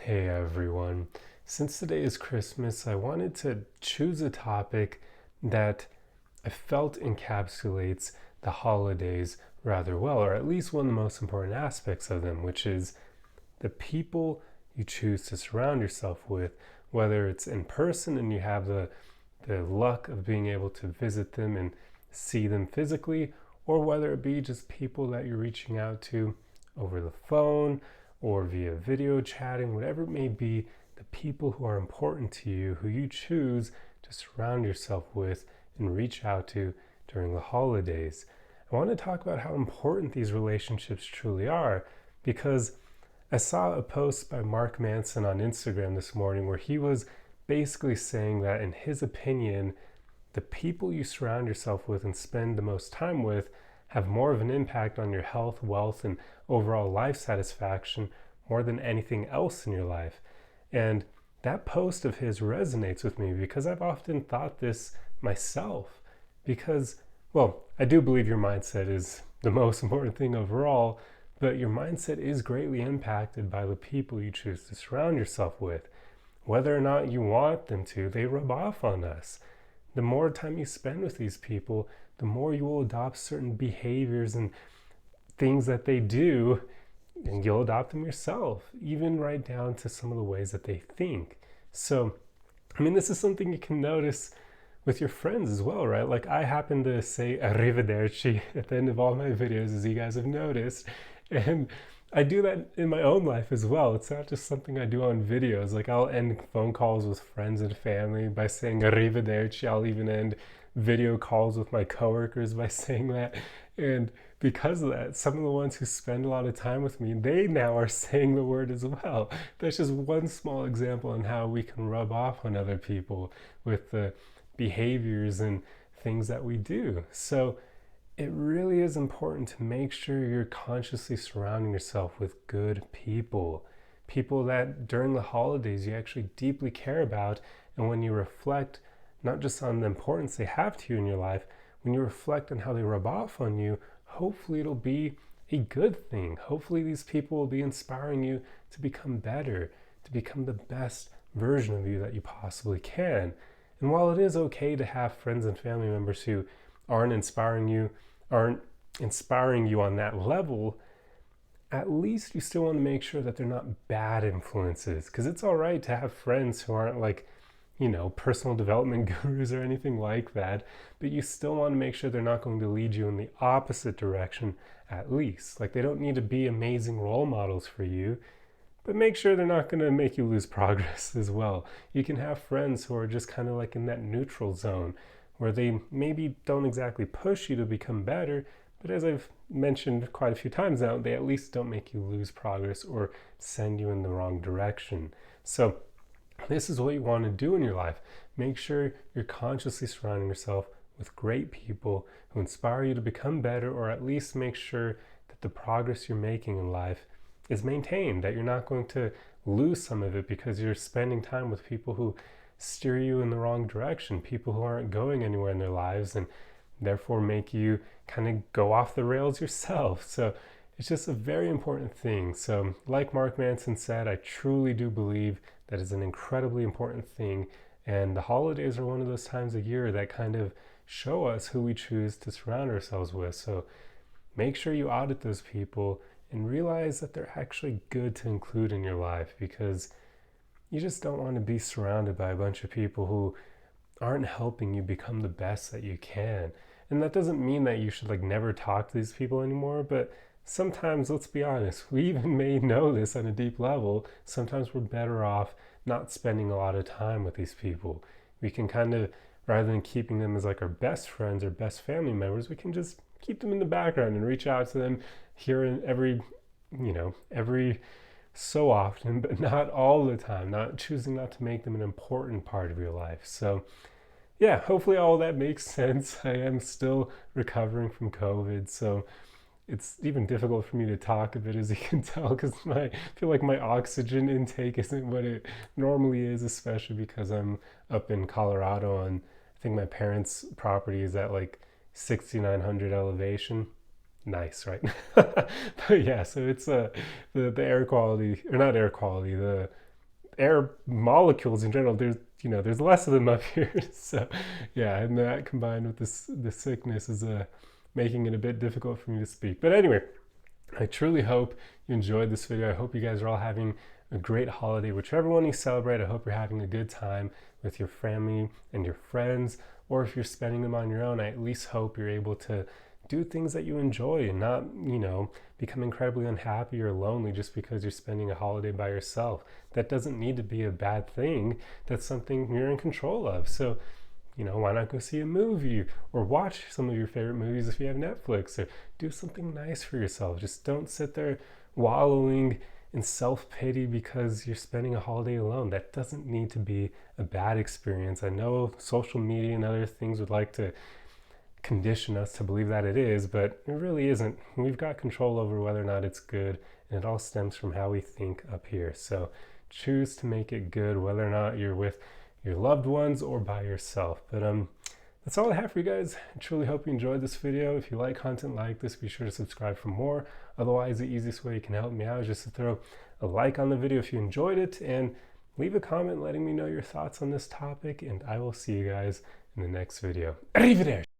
Hey everyone. Since today is Christmas, I wanted to choose a topic that I felt encapsulates the holidays rather well, or at least one of the most important aspects of them, which is the people you choose to surround yourself with, whether it's in person and you have the luck of being able to visit them and see them physically, or whether it be just people that you're reaching out to over the phone or via video chatting, whatever it may be, the people who are important to you, who you choose to surround yourself with and reach out to during the holidays. I want to talk about how important these relationships truly are because I saw a post by Mark Manson on Instagram this morning where he was basically saying that, in his opinion, the people you surround yourself with and spend the most time with have more of an impact on your health, wealth, and overall life satisfaction more than anything else in your life. And that post of his resonates with me because I've often thought this myself. Because, well, I do believe your mindset is the most important thing overall, but your mindset is greatly impacted by the people you choose to surround yourself with. Whether or not you want them to, they rub off on us. The more time you spend with these people, the more you will adopt certain behaviors and things that they do, and you'll adopt them yourself, even right down to some of the ways that they think. So, this is something you can notice with your friends as well, right? Like, I happen to say arrivederci at the end of all my videos, as you guys have noticed. And I do that in my own life as well. It's not just something I do on videos. Like, I'll end phone calls with friends and family by saying arrivederci. I'll even end video calls with my coworkers by saying that. And because of that, some of the ones who spend a lot of time with me, they now are saying the word as well. That's just one small example on how we can rub off on other people with the behaviors and things that we do. So it really is important to make sure you're consciously surrounding yourself with good people. People that during the holidays you actually deeply care about, and when you reflect not just on the importance they have to you in your life, when you reflect on how they rub off on you, hopefully it'll be a good thing. Hopefully these people will be inspiring you to become better, to become the best version of you that you possibly can. And while it is okay to have friends and family members who aren't inspiring you on that level, at least you still want to make sure that they're not bad influences. Because it's all right to have friends who aren't like, personal development gurus or anything like that, but you still want to make sure they're not going to lead you in the opposite direction, at least. Like, they don't need to be amazing role models for you, but make sure they're not going to make you lose progress as well. You can have friends who are just kind of like in that neutral zone, where they maybe don't exactly push you to become better, but as I've mentioned quite a few times now, they at least don't make you lose progress or send you in the wrong direction. So this is what you want to do in your life. Make sure you're consciously surrounding yourself with great people who inspire you to become better, or at least make sure that the progress you're making in life is maintained, that you're not going to lose some of it because you're spending time with people who steer you in the wrong direction, people who aren't going anywhere in their lives and therefore make you kind of go off the rails yourself. So it's just a very important thing. So like Mark Manson said, I truly do believe that is an incredibly important thing. And the holidays are one of those times of year that kind of show us who we choose to surround ourselves with. So make sure you audit those people and realize that they're actually good to include in your life, because you just don't want to be surrounded by a bunch of people who aren't helping you become the best that you can. And that doesn't mean that you should never talk to these people anymore, but sometimes, let's be honest, we even may know this on a deep level. Sometimes we're better off not spending a lot of time with these people. We can kind of, rather than keeping them as like our best friends or best family members, we can just keep them in the background and reach out to them here and every so often, but not all the time, not choosing not to make them an important part of your life. So yeah, hopefully all that makes sense. I am still recovering from COVID, so it's even difficult for me to talk a bit, as you can tell, because I feel like my oxygen intake isn't what it normally is, especially because I'm up in Colorado, and I think my parents' property is at like 6,900 elevation. Nice, right? But yeah, so it's the air quality, or not air quality, the air molecules in general, there's less of them up here. So yeah, and that combined with the sickness is making it a bit difficult for me to speak. But anyway, I truly hope you enjoyed this video. I hope you guys are all having a great holiday, whichever one you celebrate. I hope you're having a good time with your family and your friends, or if you're spending them on your own, I at least hope you're able to do things that you enjoy and not, become incredibly unhappy or lonely just because you're spending a holiday by yourself. That doesn't need to be a bad thing. That's something you're in control of. So, why not go see a movie or watch some of your favorite movies if you have Netflix, or do something nice for yourself. Just don't sit there wallowing in self-pity because you're spending a holiday alone. That doesn't need to be a bad experience. I know social media and other things would like to condition us to believe that it is, but it really isn't. We've got control over whether or not it's good, and it all stems from how we think up here. So choose to make it good, whether or not you're with your loved ones or by yourself. But that's all I have for you guys. I truly hope you enjoyed this video. If you like content like this, be sure to subscribe for more. Otherwise, the easiest way you can help me out is just to throw a like on the video if you enjoyed it, and leave a comment letting me know your thoughts on this topic, and I will see you guys in the next video. Arrivederci!